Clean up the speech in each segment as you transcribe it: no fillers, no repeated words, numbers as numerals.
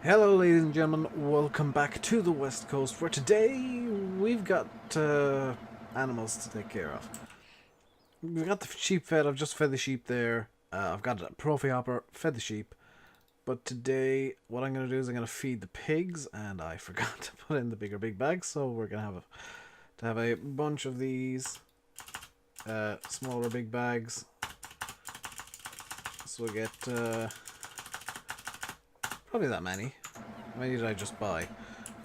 Hello ladies and gentlemen, welcome back to the West Coast, where today we've got animals to take care of. We've got the sheep fed. I've just fed the sheep there. I've got a profi hopper, fed the sheep. But today what I'm going to do is I'm going to feed the pigs, and I forgot to put in the bigger big bags, so we're going to have a bunch of these smaller big bags. So we'll get probably that many. How many did I just buy?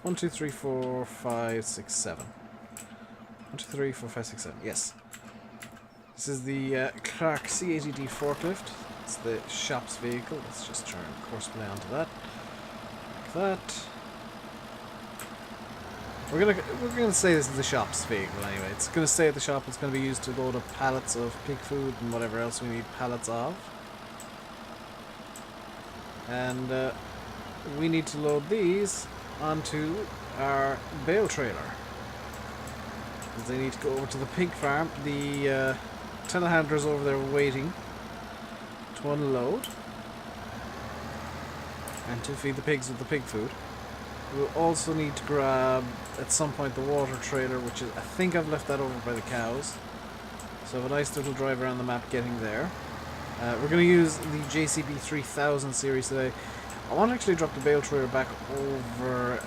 1, 2, 3, 4, 5, 6, 7. 1, 2, 3, 4, 5, 6, 7. Yes. This is the Clark C80D forklift. It's the shop's vehicle. Let's just turn course play onto that. Like that. We're gonna say this is the shop's vehicle anyway. It's gonna stay at the shop. It's gonna be used to load up pallets of pig food and whatever else we need pallets of. And we need to load these onto our bale trailer. Because they need to go over to the pig farm. The telehandler's over there waiting to unload and to feed the pigs with the pig food. We'll also need to grab at some point the water trailer, which is, I think I've left that over by the cows. So I have a nice little drive around the map getting there. We're going to use the JCB 3000 series today. I want to actually drop the bale trailer back over,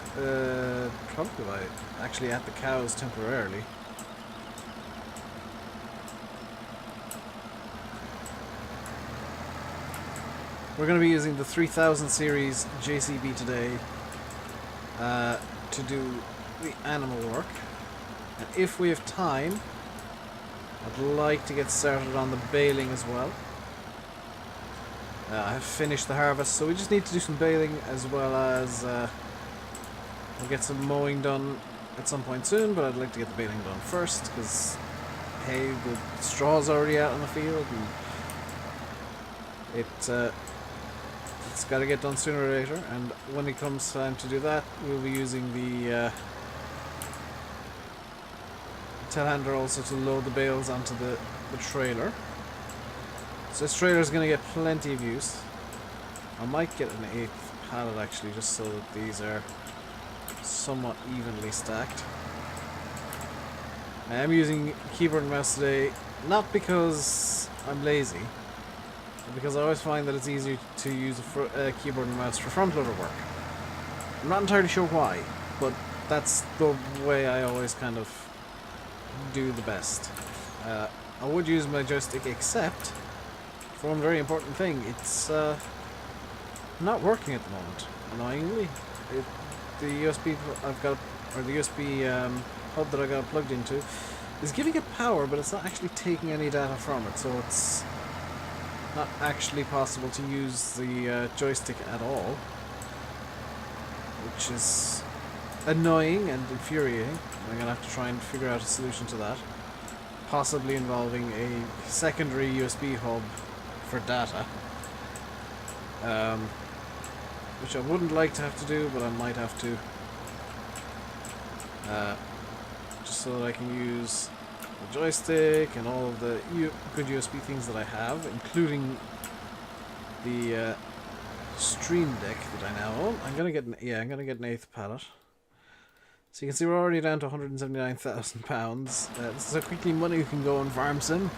probably by actually at the cows temporarily. We're going to be using the 3000 series JCB today to do the animal work. And if we have time, I'd like to get started on the baling as well. I have finished the harvest, so we just need to do some baling as well as we'll get some mowing done at some point soon, but I'd like to get the baling done first because, hey, the straw's already out in the field and it's got to get done sooner or later, and when it comes time to do that, we'll be using the telehandler also to load the bales onto the trailer. So this trailer is going to get plenty of use. I might get an 8th pallet actually, just so that these are somewhat evenly stacked. I am using keyboard and mouse today, not because I'm lazy, but because I always find that it's easier to use a keyboard and mouse for front loader work. I'm not entirely sure why, but that's the way I always kind of do the best. I would use my joystick, except for one very important thing, it's not working at the moment, annoyingly. The USB I've got, or the USB hub that I got plugged into, is giving it power, but it's not actually taking any data from it, so it's not actually possible to use the joystick at all, which is annoying and infuriating. I'm gonna have to try and figure out a solution to that, possibly involving a secondary USB hub for data, which I wouldn't like to have to do, but I might have to, just so that I can use the joystick and all of the good USB things that I have, including the Stream Deck that I now own. I'm gonna get an 8th pallet. So you can see we're already down to £179,000. This is how quickly money can go on Farm Sim.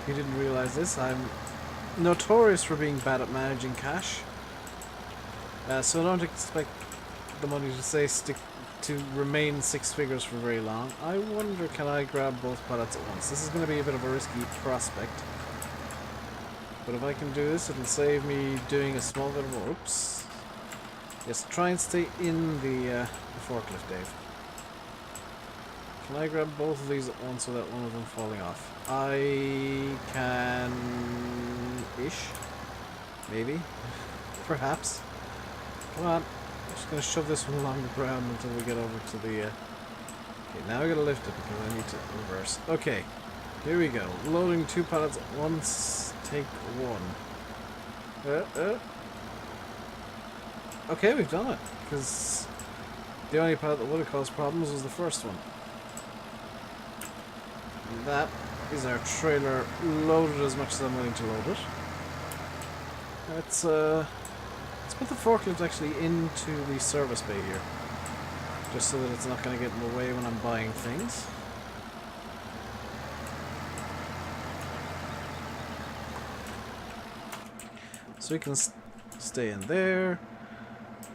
If you didn't realise this, I'm notorious for being bad at managing cash. So I don't expect the money to remain 6 figures for very long. I wonder, can I grab both pallets at once? This is going to be a bit of a risky prospect. But if I can do this, it'll save me doing a small bit of oops. Yes, try and stay in the forklift, Dave. Can I grab both of these at once without one of them falling off? I can-ish. Maybe. Perhaps. Come on. I'm just going to shove this one along the ground until we get over to the... Okay, now I got to lift it because I need to reverse. Okay. Here we go. Loading 2 pallets at once. Take 1. Okay, we've done it. Because the only pallet that would have caused problems was the first one. And that is our trailer loaded as much as I'm willing to load it. It's put the forklift actually into the service bay here, just so that it's not going to get in the way when I'm buying things. So we can stay in there.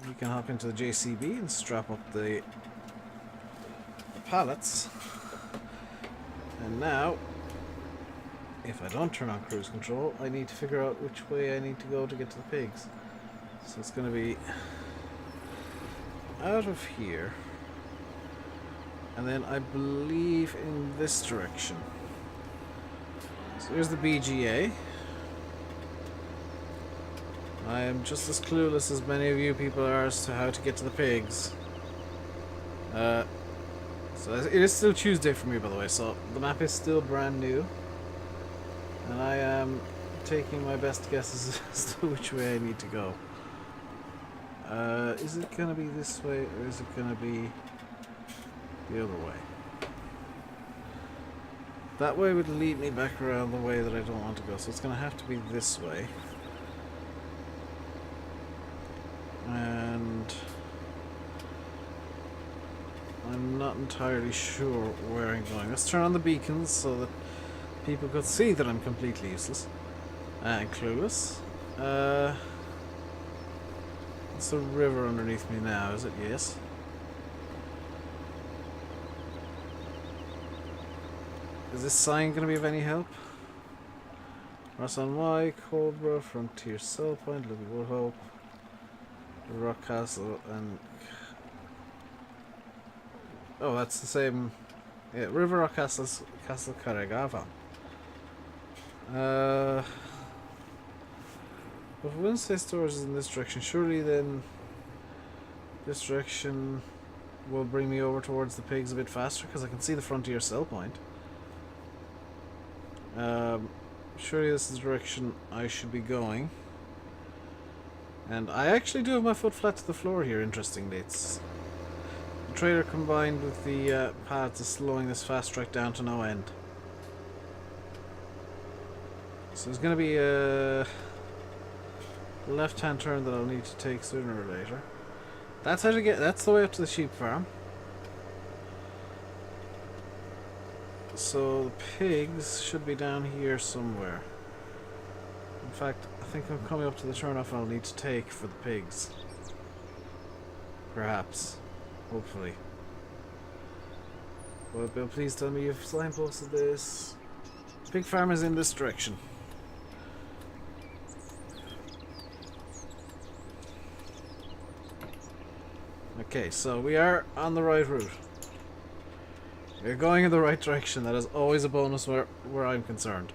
We can hop into the JCB and strap up the pallets. And now, if I don't turn on cruise control, I need to figure out which way I need to go to get to the pigs. So it's going to be out of here, and then I believe in this direction. So here's the BGA. I am just as clueless as many of you people are as to how to get to the pigs. So it is still Tuesday for me, by the way, so the map is still brand new. And I am taking my best guesses as to which way I need to go. Is it going to be this way, or is it going to be the other way? That way would lead me back around the way that I don't want to go, so it's going to have to be this way. And I'm not entirely sure where I'm going. Let's turn on the beacons so that people could see that I'm completely useless and clueless. It's a river underneath me now, is it? Yes. Is this sign going to be of any help? Ross on Y, Cobra, Frontier Cell Point, Libby Woodhope, Rock Castle, and... oh, that's the same... yeah, River Rock Castle Carregava. But if Wednesday Stores is in this direction, surely then this direction will bring me over towards the pigs a bit faster, because I can see the Frontier Cell Point. Surely this is the direction I should be going. And I actually do have my foot flat to the floor here, interestingly. It's the trailer combined with the pads is slowing this fast track down to no end. So there's going to be a left-hand turn that I'll need to take sooner or later. That's how to get. That's the way up to the sheep farm. So the pigs should be down here somewhere. In fact, I think I'm coming up to the turnoff I'll need to take for the pigs. Perhaps. Hopefully. But Bill, please tell me you've signposted this. Pig farm is in this direction. Okay, so we are on the right route. We're going in the right direction. That is always a bonus where I'm concerned.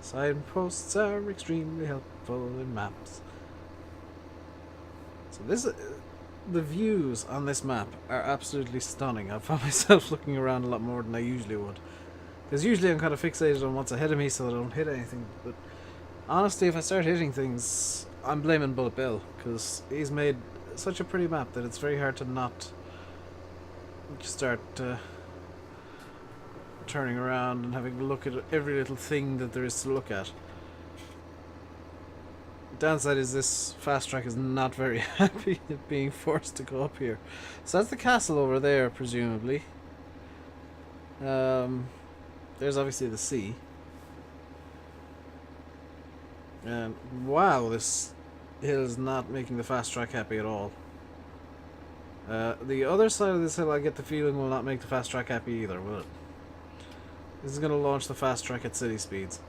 Signposts are extremely helpful in maps. So this, the views on this map are absolutely stunning. I found myself looking around a lot more than I usually would. Because usually I'm kind of fixated on what's ahead of me so that I don't hit anything. But honestly, if I start hitting things, I'm blaming BulletBill. Because he's made such a pretty map that it's very hard to not start turning around and having to look at every little thing that there is to look at. The downside is this fast track is not very happy at being forced to go up here. So that's the castle over there, presumably. There's obviously the sea. And wow, this hill is not making the fast track happy at all. The other side of this hill, I get the feeling, will not make the fast track happy either, will it? This is going to launch the fast track at city speeds.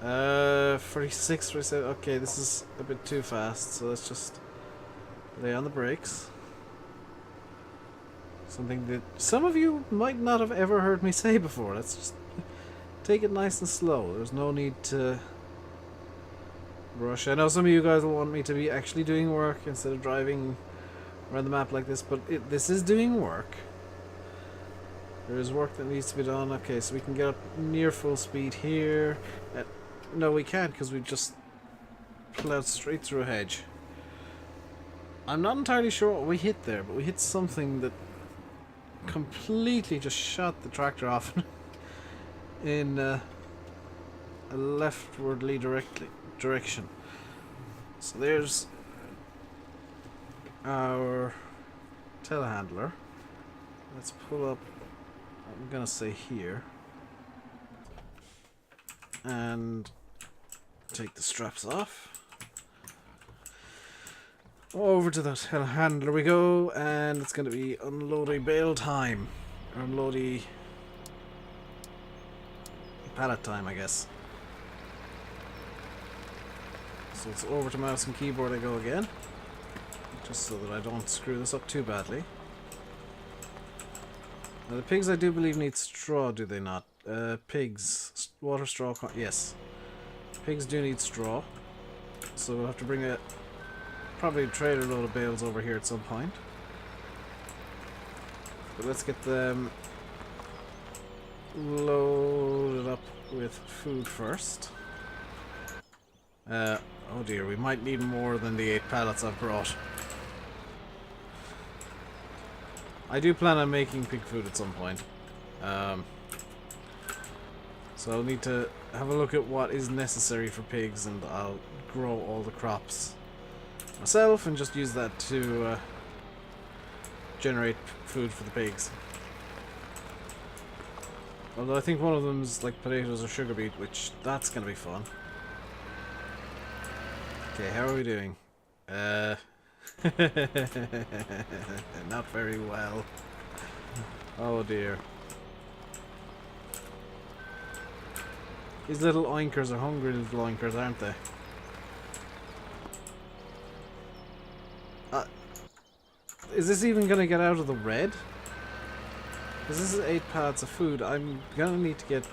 46, 47. Okay, this is a bit too fast, so let's just lay on the brakes. Something that some of you might not have ever heard me say before. Let's just take it nice and slow. There's no need to rush. I know some of you guys will want me to be actually doing work instead of driving around the map like this, but this is doing work. There is work that needs to be done. Okay, so we can get up near full speed here. No, we can't because we just plowed straight through a hedge. I'm not entirely sure what we hit there, but we hit something that completely just shut the tractor off in a leftwardly direction. So there's our telehandler. Let's pull up, I'm gonna say here, and take the straps off. Over to the telehandler we go, and it's gonna be unloading bale time, or unloading pallet time, I guess. So it's over to mouse and keyboard I go again, just so that I don't screw this up too badly. Now the pigs I do believe need straw, do they not? Pigs, water straw, yes. Pigs do need straw, so we'll have to bring probably a trailer load of bales over here at some point. But let's get them loaded up with food first. Oh dear, we might need more than the 8 pallets I've brought. I do plan on making pig food at some point. So I'll need to have a look at what is necessary for pigs, and I'll grow all the crops myself and just use that to generate food for the pigs. Although I think one of them is like potatoes or sugar beet, which that's gonna be fun. Okay, how are we doing? Not very well. Oh dear. These little oinkers are hungry little oinkers, aren't they? Is this even gonna get out of the red? Because this is 8 pallets of food. I'm gonna need to get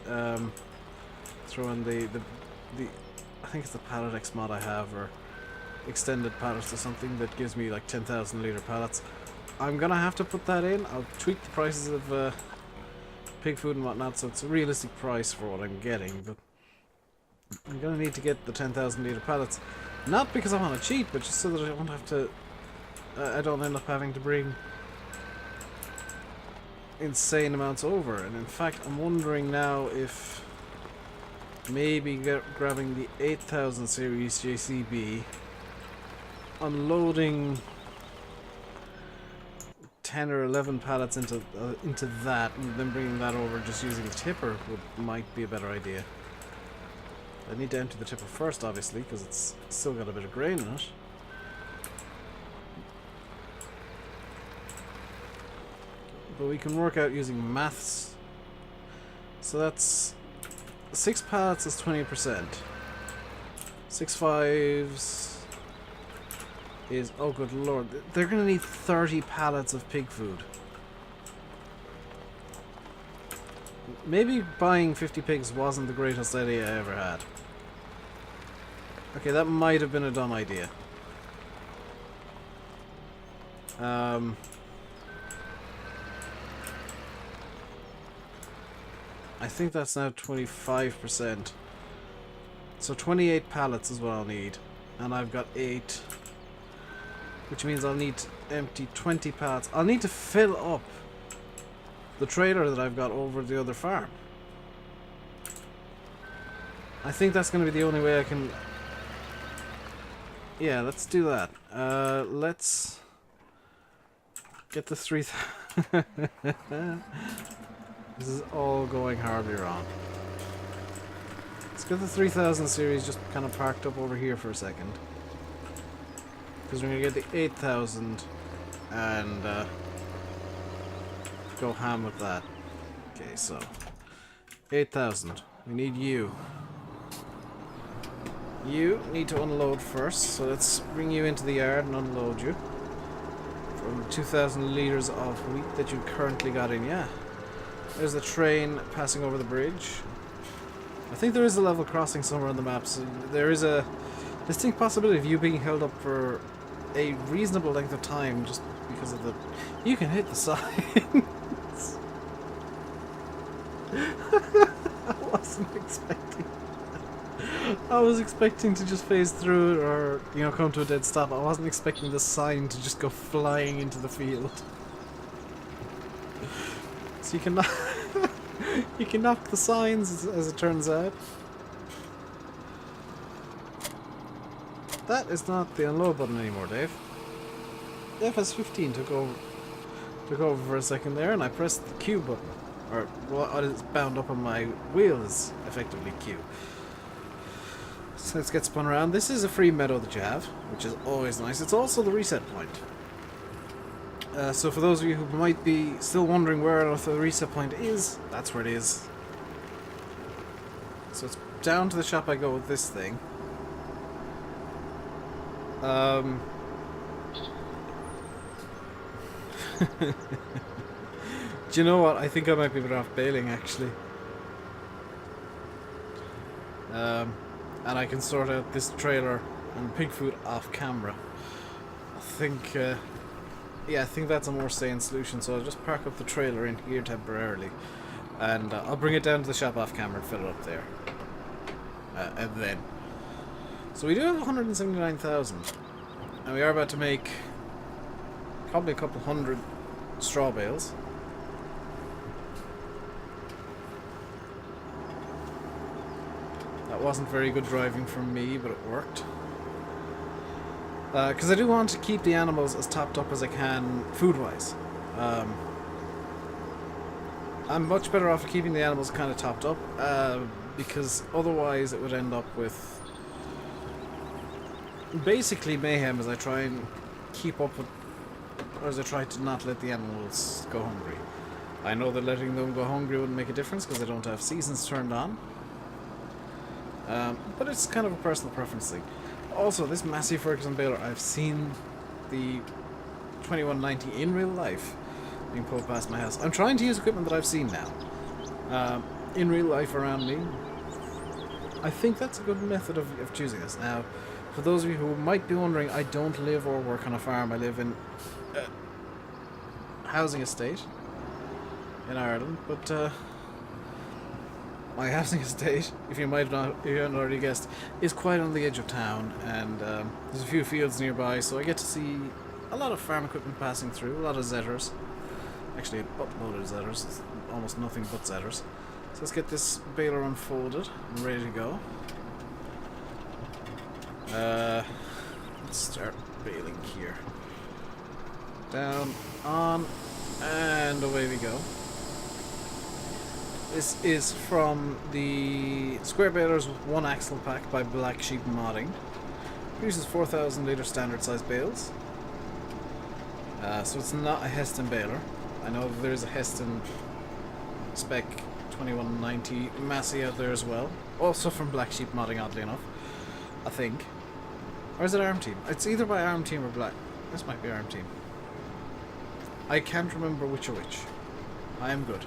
throw in the I think it's the pallet X mod I have, or extended pallets or something that gives me like 10,000 litre pallets. I'm gonna have to put that in. I'll tweak the prices of pig food and whatnot so it's a realistic price for what I'm getting, but I'm gonna need to get the 10,000 litre pallets. Not because I want to cheat, but just so that I don't have to I don't end up having to bring insane amounts over. And in fact, I'm wondering now if maybe grabbing the 8000 series JCB, unloading 10 or 11 pallets into that, and then bringing that over just using a tipper might be a better idea. I need to empty the tipper first, obviously, because it's still got a bit of grain in it. But we can work out using maths. So that's 6 pallets is 20%. 6 fives is, oh good lord, they're gonna need 30 pallets of pig food. Maybe buying 50 pigs wasn't the greatest idea I ever had. Okay, that might have been a dumb idea. I think that's now 25%. So 28 pallets is what I'll need. And I've got 8. Which means I'll need to empty 20 pallets. I'll need to fill up the trailer that I've got over the other farm. I think that's going to be the only way I can... Yeah, let's do that. Let's get the 3,000... This is all going horribly wrong. Let's get the 3000 series just kind of parked up over here for a second. Because we're going to get the 8000 and go ham with that. Okay, so 8000. We need you. You need to unload first, so let's bring you into the yard and unload you. From the 2000 litres of wheat that you've currently got in, yeah. There's the train passing over the bridge. I think there is a level crossing somewhere on the map, so there is a distinct possibility of you being held up for a reasonable length of time just because of the... You can hit the signs. I wasn't expecting that. I was expecting to just phase through it or, you know, come to a dead stop. I wasn't expecting the sign to just go flying into the field. So you can knock the signs, as it turns out. That is not the unload button anymore, Dave. The FS15 took over for a second there, and I pressed the Q button. Or what is bound up on my wheel is effectively Q. So let's get spun around. This is a free meadow that you have, which is always nice. It's also the reset point. So for those of you who might be still wondering where the reset point is, that's where it is. So it's down to the shop I go with this thing. Do you know what? I think I might be better off bailing, actually. And I can sort out this trailer and pig food off camera. I think, yeah, I think that's a more sane solution. So I'll just park up the trailer in here temporarily, and I'll bring it down to the shop off camera and fill it up there. And then, so we do have 179,000, and we are about to make probably a couple hundred straw bales. That wasn't very good driving from me, but it worked. Because I do want to keep the animals as topped up as I can food-wise. I'm much better off keeping the animals kind of topped up, because otherwise it would end up with basically mayhem as I try and keep up with, or as I try to not let the animals go hungry. I know that letting them go hungry wouldn't make a difference because I don't have seasons turned on. But it's kind of a personal preference thing. Also, this Massey Ferguson baler, I've seen the 2190 in real life being pulled past my house. I'm trying to use equipment that I've seen now in real life around me. I think that's a good method of choosing this. Now, for those of you who might be wondering, I don't live or work on a farm. I live in a housing estate in Ireland, but my housing estate, if you haven't already guessed, is quite on the edge of town, and there's a few fields nearby, so I get to see a lot of farm equipment passing through, a lot of zetters. Actually, a buttload of zetters. It's almost nothing but zetters. So let's get this baler unfolded and ready to go. Let's start baling here. Down, on, and away we go. This is from the Square Balers with One Axle Pack by Black Sheep Modding. Produces 4,000 litre standard size bales. So it's not a Heston baler. I know there is a Heston spec 2190 Massey out there as well. Also from Black Sheep Modding, oddly enough. I think. Or is it Arm Team? It's either by Arm Team or Black. This might be Arm Team. I can't remember which are which. I am good.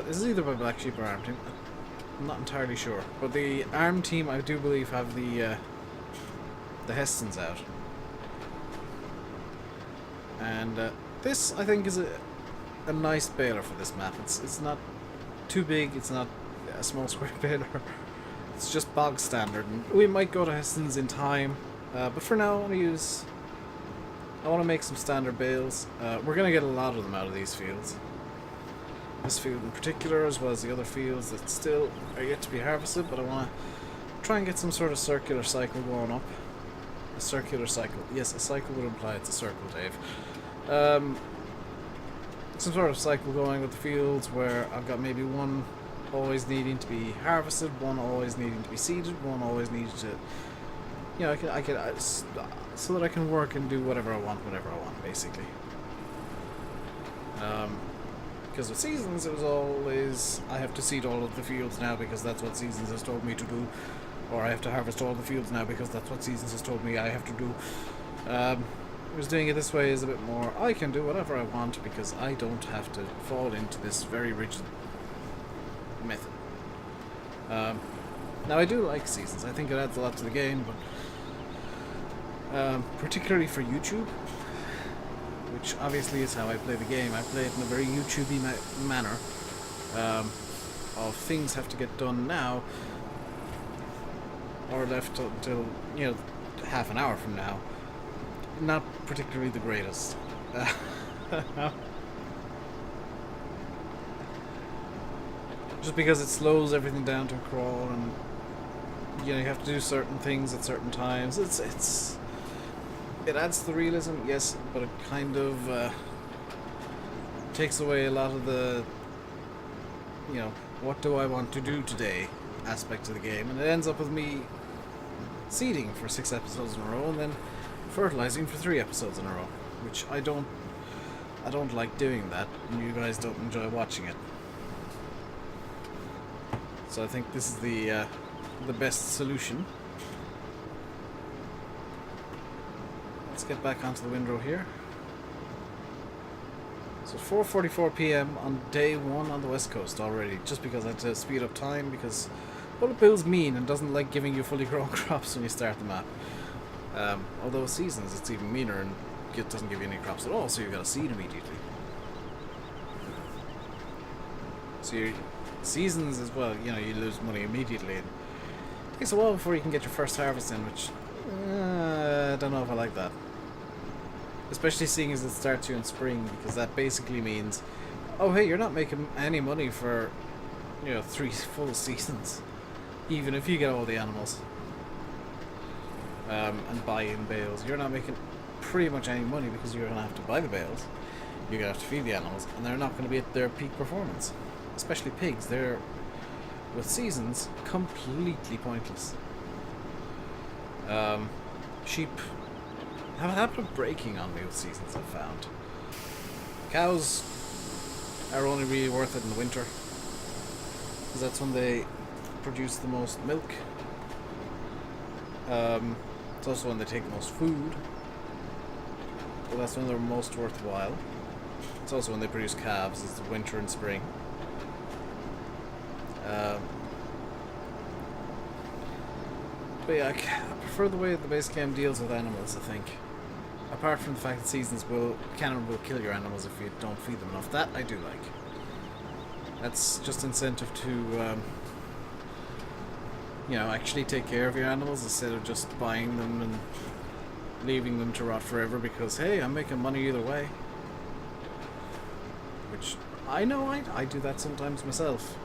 This is either by Black Sheep or Arm Team. I'm not entirely sure. But the Arm Team, I do believe, have the Hestons out. And this, I think, is a nice baler for this map. It's not too big. It's not a small square baler. It's just bog standard. And we might go to Hestons in time. But for now, I want to make some standard bales. We're going to get a lot of them out of these fields. This field in particular, as well as the other fields that still are yet to be harvested, but I want to try and get some sort of circular cycle going up. A circular cycle. Yes, a cycle would imply it's a circle, Dave. Some sort of cycle going with the fields where I've got maybe one always needing to be harvested, one always needing to be seeded, one always needing to, you know, I can so that I can work and do whatever I want, basically. Because with Seasons, it was always, I have to seed all of the fields now because that's what Seasons has told me to do. Or I have to harvest all the fields now because that's what Seasons has told me I have to do. Was doing it this way is a bit more, I can do whatever I want because I don't have to fall into this very rigid method. Now I do like Seasons. I think it adds a lot to the game, but particularly for YouTube, which obviously is how I play the game. I play it in a very YouTubey manner of things have to get done now or left until, you know, half an hour from now. Not particularly the greatest. Just because it slows everything down to a crawl, and you know, you have to do certain things at certain times. It adds to the realism, yes, but it kind of takes away a lot of the, you know, what do I want to do today aspect of the game, and it ends up with me seeding for 6 episodes in a row and then fertilizing for 3 episodes in a row, which I don't like doing that, and you guys don't enjoy watching it. So I think this is the best solution. Let's get back onto the windrow here. So 4:44 p.m. on day 1 on the west coast already, just because I had to speed up time, because BulletBill's mean and doesn't like giving you fully grown crops when you start the map. Although with seasons it's even meaner and it doesn't give you any crops at all, so you've got to seed immediately. So your seasons as well, you know, you lose money immediately. It takes a while before you can get your first harvest in, which I don't know if I like that. Especially seeing as it starts you in spring, because that basically means, oh hey, you're not making any money for, you know, 3 full seasons, even if you get all the animals and buy in bales. You're not making pretty much any money because you're gonna have to buy the bales, you're gonna have to feed the animals, and they're not gonna be at their peak performance. Especially pigs, they're, with seasons, completely pointless. Sheep have a habit of breaking on me with seasons, I've found. Cows are only really worth it in the winter, because that's when they produce the most milk. It's also when they take the most food, but that's when they're most worthwhile. It's also when they produce calves, it's the winter and spring. But yeah, I prefer the way the base game deals with animals, I think. Apart from the fact that seasons will kill your animals if you don't feed them enough. That I do like. That's just incentive to, you know, actually take care of your animals instead of just buying them and leaving them to rot forever because, hey, I'm making money either way. Which, I know I do that sometimes myself.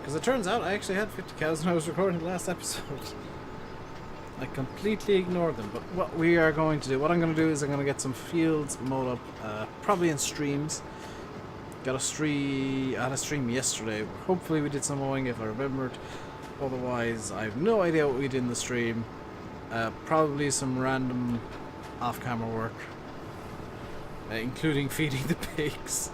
Because it turns out I actually had 50 cows when I was recording the last episode. I completely ignored them, but what we are going to do, what I'm going to do is I'm going to get some fields mowed up, probably in streams. I had a stream yesterday. Hopefully we did some mowing if I remembered. Otherwise, I have no idea what we did in the stream. Probably some random off-camera work, including feeding the pigs.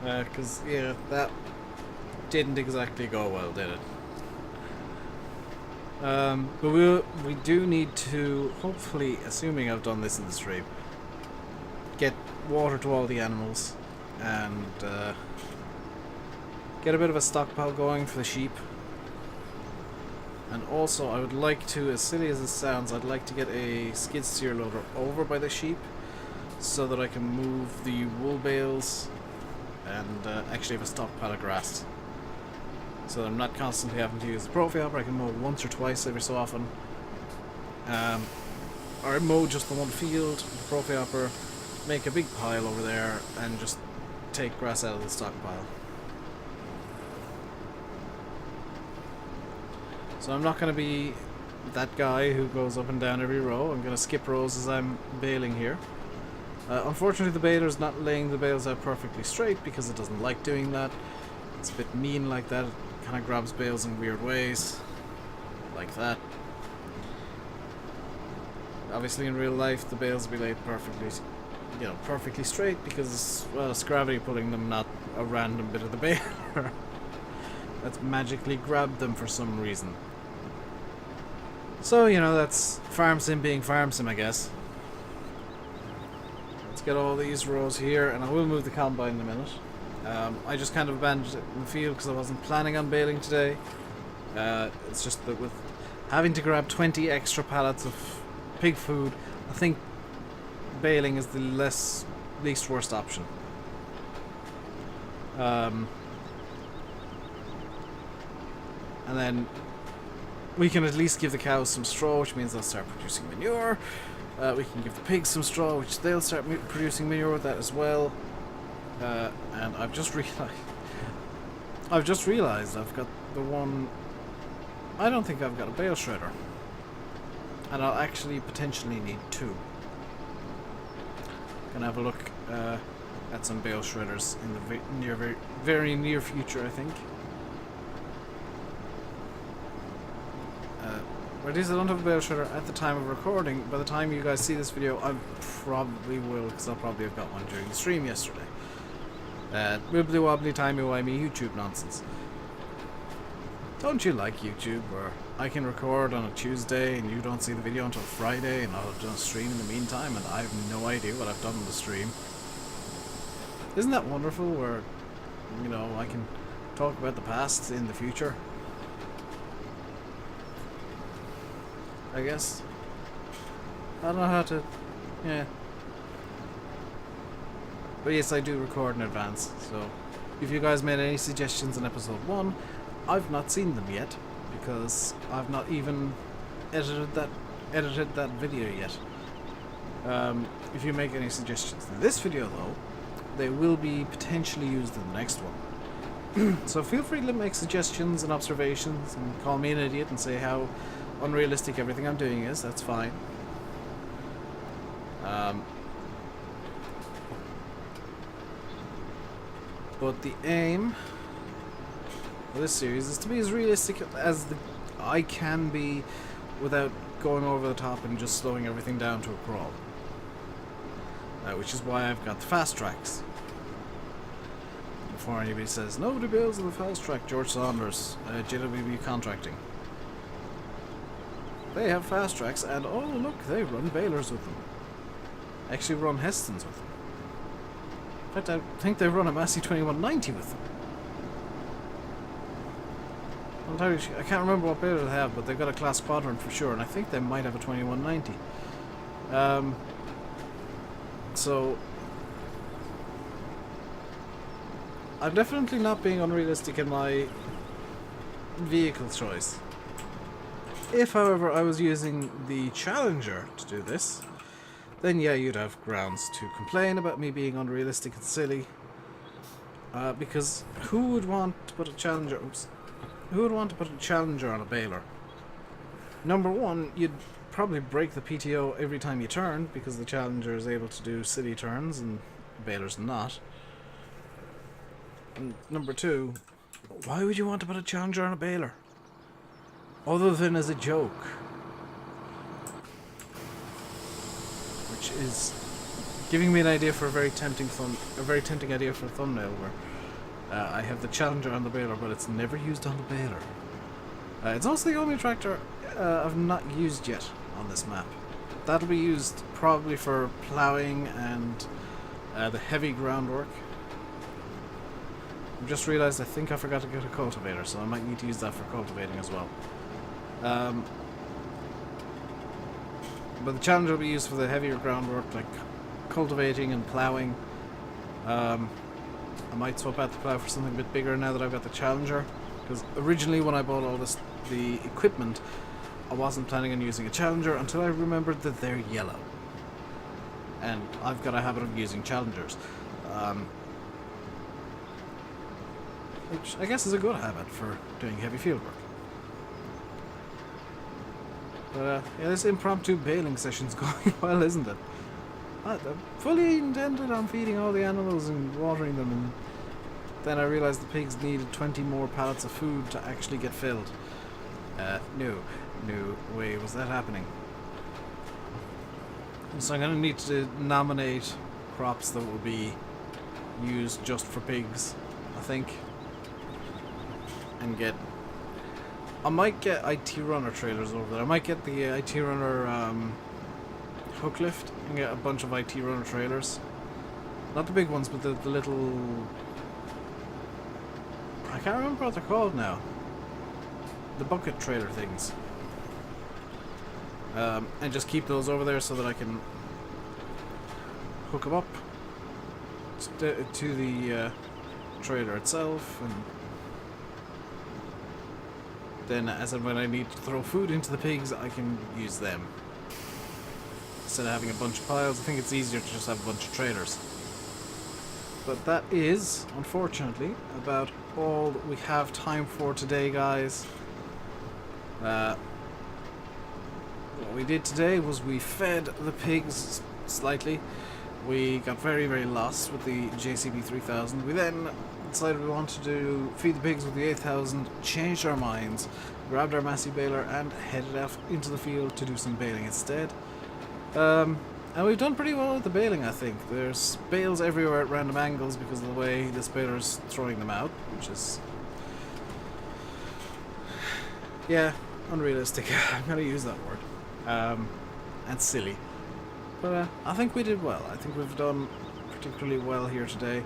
Because, yeah, that didn't exactly go well, did it? But we do need to, hopefully, assuming I've done this in the stream, get water to all the animals and get a bit of a stockpile going for the sheep. And also, I would like to, as silly as it sounds, I'd like to get a skid steer loader over by the sheep so that I can move the wool bales and actually have a stockpile of grass, so that I'm not constantly having to use the profile hopper. I can mow once or twice every so often, or mow just the one field with the profile hopper, make a big pile over there and just take grass out of the stockpile. So I'm not going to be that guy who goes up and down every row. I'm going to skip rows as I'm baling here. Unfortunately, the baler's not laying the bales out perfectly straight because it doesn't like doing that. It's a bit mean like that. It kind of grabs bales in weird ways, like that. Obviously, in real life, the bales will be laid perfectly, you know, perfectly straight because, well, it's gravity pulling them, not a random bit of the baler that's magically grabbed them for some reason. So, you know, that's farm sim being farm sim, I guess. Get all these rows here, and I will move the combine in a minute. I just kind of abandoned it in the field because I wasn't planning on baling today. It's just that with having to grab 20 extra pallets of pig food, I think baling is the least worst option. And then we can at least give the cows some straw, which means they'll start producing manure. We can give the pigs some straw, which they'll start producing manure with that as well. And I've just realized I've just realised I've got the one... I don't think I've got a bale shredder. And I'll actually potentially need two. Gonna have a look at some bale shredders in the very near future, I think. But I don't have a bale shredder at the time of recording. By the time you guys see this video, I probably will, because I'll probably have got one during the stream yesterday. Wibbly wobbly timey wimey YouTube nonsense. Don't you like YouTube, where I can record on a Tuesday and you don't see the video until Friday, and I'll just stream in the meantime, and I have no idea what I've done in the stream? Isn't that wonderful, where, you know, I can talk about the past in the future? I guess. I don't know how to... yeah. But yes, I do record in advance, so if you guys made any suggestions in episode 1, I've not seen them yet, because I've not even edited that video yet. If you make any suggestions in this video, though, they will be potentially used in the next one. So feel free to make suggestions and observations, and call me an idiot and say how unrealistic everything I'm doing is. That's fine. But the aim of this series is to be as realistic as I can be, without going over the top and just slowing everything down to a crawl. Which is why I've got the fast tracks. Before anybody says, nobody builds on the fast track, George Saunders, JWB Contracting. They have fast tracks, and oh look, they run balers with them. Actually run Hestons with them. In fact, I think they run a Massey 2190 with them. I can't remember what baler they have, but they've got a class quadrant for sure, and I think they might have a 2190. So I'm definitely not being unrealistic in my vehicle choice. If, however, I was using the Challenger to do this, then yeah, you'd have grounds to complain about me being unrealistic and silly. Because who would want to put a Challenger... Oops. Who would want to put a Challenger on a baler? Number one, you'd probably break the PTO every time you turn, because the Challenger is able to do silly turns and the baler's not. And number two, why would you want to put a Challenger on a baler? Other than as a joke. Which is giving me an idea for a very tempting idea for a thumbnail, where I have the Challenger on the baler, but it's never used on the baler. It's also the only tractor I've not used yet on this map. That'll be used probably for ploughing and the heavy groundwork. I've just realised I think I forgot to get a cultivator, so I might need to use that for cultivating as well. But the Challenger will be used for the heavier groundwork, like cultivating and ploughing. I might swap out the plough for something a bit bigger now that I've got the Challenger, because originally when I bought all the equipment, I wasn't planning on using a Challenger until I remembered that they're yellow. And I've got a habit of using Challengers. Which I guess is a good habit for doing heavy fieldwork. But yeah, this impromptu baling session's going well, isn't it? I fully intended on feeding all the animals and watering them, and then I realised the pigs needed 20 more pallets of food to actually get filled. No way was that happening. So I'm going to need to nominate crops that will be used just for pigs, I think. And I might get IT Runner trailers over there. I might get the IT Runner hook lift and get a bunch of IT Runner trailers. Not the big ones, but the little... I can't remember what they're called now. The bucket trailer things. And just keep those over there so that I can hook them up to the trailer itself, and then as and when I need to throw food into the pigs, I can use them. Instead of having a bunch of piles, I think it's easier to just have a bunch of trailers. But that is, unfortunately, about all we have time for today, guys. What we did today was we fed the pigs slightly. We got very, very lost with the JCB 3000. We then decided we wanted to feed the pigs with the 8000, changed our minds, grabbed our massey baler and headed out into the field to do some baling instead. And we've done pretty well with the baling, I think. There's bales everywhere at random angles because of the way this baler is throwing them out, which is... yeah, unrealistic. I'm going to use that word. And silly. But I think we did well. I think we've done particularly well here today.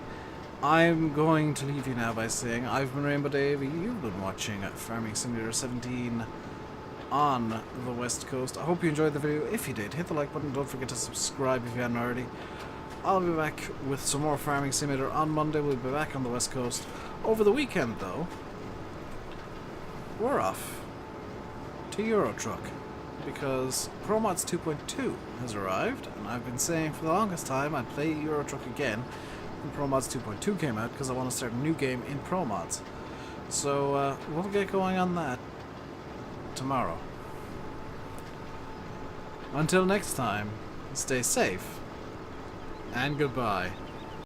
I'm going to leave you now by saying I've been RainbowDave. You've been watching Farming Simulator 17 on the West Coast. I hope you enjoyed the video. If you did, hit the like button. Don't forget to subscribe if you hadn't already. I'll be back with some more Farming Simulator on Monday. We'll be back on the West Coast. Over the weekend, though, we're off to Euro Truck because ProMods 2.2 has arrived, and I've been saying for the longest time I'd play Euro Truck again when ProMods 2.2 came out because I want to start a new game in ProMods. So we'll get going on that tomorrow. Until next time, stay safe and goodbye.